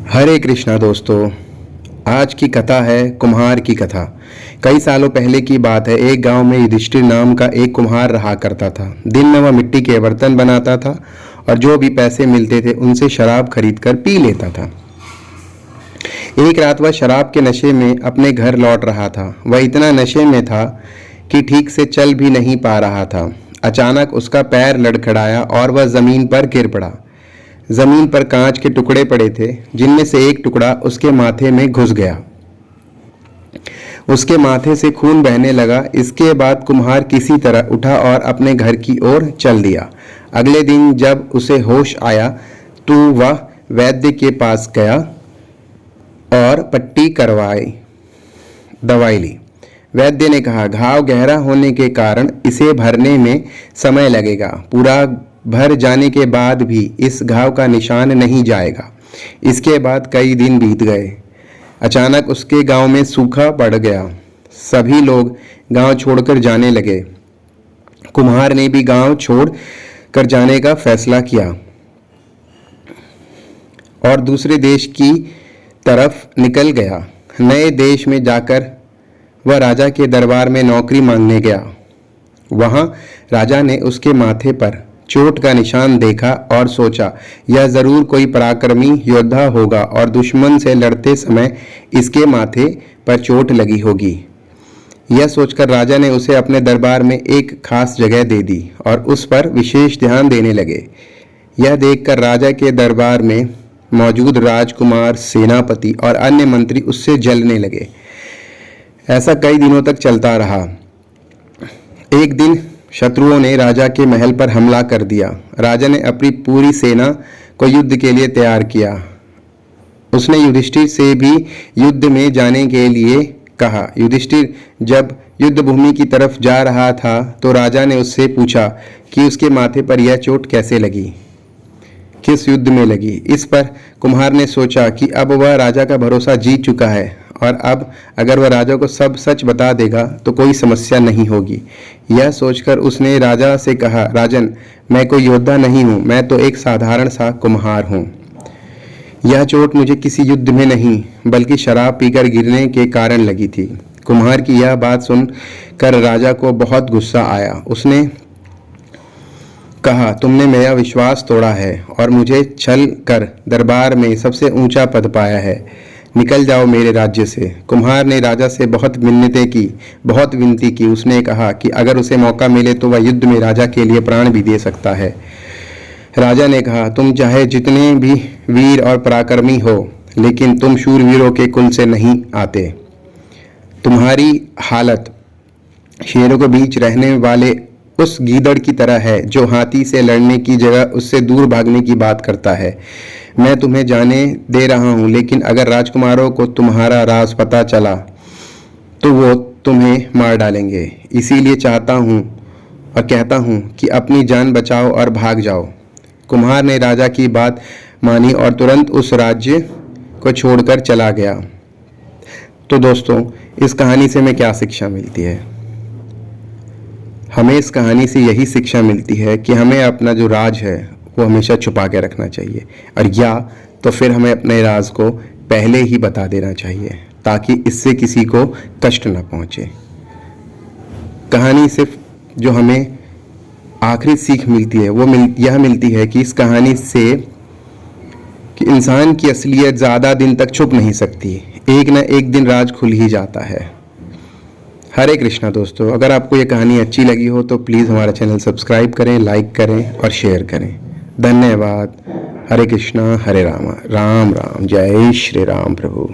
हरे कृष्णा दोस्तों, आज की कथा है कुम्हार की कथा। कई सालों पहले की बात है। एक गांव में युधिष्ठिर नाम का एक कुम्हार रहा करता था। दिन में वह मिट्टी के बर्तन बनाता था और जो भी पैसे मिलते थे उनसे शराब खरीद कर पी लेता था। एक रात वह शराब के नशे में अपने घर लौट रहा था। वह इतना नशे में था कि ठीक से चल भी नहीं पा रहा था। अचानक उसका पैर लड़खड़ाया और वह जमीन पर गिर पड़ा। जमीन पर कांच के टुकड़े पड़े थे, जिनमें से एक टुकड़ा उसके माथे में घुस गया। उसके माथे से खून बहने लगा। इसके बाद कुम्हार किसी तरह उठा और अपने घर की ओर चल दिया। अगले दिन जब उसे होश आया तो वह वैद्य के पास गया और पट्टी करवाई, दवाई ली। वैद्य ने कहा, घाव गहरा होने के कारण इसे भरने में समय लगेगा। पूरा भर जाने के बाद भी इस घाव का निशान नहीं जाएगा। इसके बाद कई दिन बीत गए। अचानक उसके गांव में सूखा पड़ गया। सभी लोग गांव छोड़कर जाने लगे। कुम्हार ने भी गांव छोड़ कर जाने का फैसला किया और दूसरे देश की तरफ निकल गया। नए देश में जाकर वह राजा के दरबार में नौकरी मांगने गया। वहां राजा ने उसके माथे पर चोट का निशान देखा और सोचा, यह जरूर कोई पराक्रमी योद्धा होगा और दुश्मन से लड़ते समय इसके माथे पर चोट लगी होगी। यह सोचकर राजा ने उसे अपने दरबार में एक खास जगह दे दी और उस पर विशेष ध्यान देने लगे। यह देखकर राजा के दरबार में मौजूद राजकुमार, सेनापति और अन्य मंत्री उससे जलने लगे। ऐसा कई दिनों तक चलता रहा। एक दिन शत्रुओं ने राजा के महल पर हमला कर दिया। राजा ने अपनी पूरी सेना को युद्ध के लिए तैयार किया। उसने युधिष्ठिर से भी युद्ध में जाने के लिए कहा। युधिष्ठिर जब युद्ध भूमि की तरफ जा रहा था तो राजा ने उससे पूछा कि उसके माथे पर यह चोट कैसे लगी, किस युद्ध में लगी। इस पर कुम्हार ने सोचा कि अब वह राजा का भरोसा जीत चुका है और अब अगर वह राजा को सब सच बता देगा तो कोई समस्या नहीं होगी। यह सोचकर उसने राजा से कहा, राजन, मैं कोई योद्धा नहीं हूँ, मैं तो एक साधारण सा कुम्हार हूँ। यह चोट मुझे किसी युद्ध में नहीं बल्कि शराब पीकर गिरने के कारण लगी थी। कुम्हार की यह बात सुनकर राजा को बहुत गुस्सा आया। उसने कहा, तुमने मेरा विश्वास तोड़ा है और मुझे छल कर दरबार में सबसे ऊंचा पद पाया है। निकल जाओ मेरे राज्य से। कुम्हार ने राजा से बहुत मिन्नतें की, बहुत विनती की। उसने कहा कि अगर उसे मौका मिले तो वह युद्ध में राजा के लिए प्राण भी दे सकता है। राजा ने कहा, तुम चाहे जितने भी वीर और पराक्रमी हो, लेकिन तुम शूरवीरों के कुल से नहीं आते। तुम्हारी हालत शेरों के बीच रहने वाले उस गीदड़ की तरह है जो हाथी से लड़ने की जगह उससे दूर भागने की बात करता है। मैं तुम्हें जाने दे रहा हूं, लेकिन अगर राजकुमारों को तुम्हारा राज पता चला तो वो तुम्हें मार डालेंगे। इसीलिए चाहता हूं और कहता हूं कि अपनी जान बचाओ और भाग जाओ। कुम्हार ने राजा की बात मानी और तुरंत उस राज्य को छोड़कर चला गया। तो दोस्तों, इस कहानी से हमें क्या शिक्षा मिलती है? हमें इस कहानी से यही शिक्षा मिलती है कि हमें अपना जो राज है वो हमेशा छुपा के रखना चाहिए, और या तो फिर हमें अपने राज को पहले ही बता देना चाहिए ताकि इससे किसी को कष्ट न पहुंचे। कहानी सिर्फ जो हमें आखिरी सीख मिलती है वो यह मिलती है कि इस कहानी से कि इंसान की असलियत ज़्यादा दिन तक छुप नहीं सकती। एक न एक दिन राज खुल ही जाता है। हरे कृष्णा दोस्तों, अगर आपको ये कहानी अच्छी लगी हो तो प्लीज़ हमारा चैनल सब्सक्राइब करें, लाइक करें और शेयर करें। धन्यवाद। हरे कृष्णा, हरे राम, राम राम, जय श्री राम प्रभु।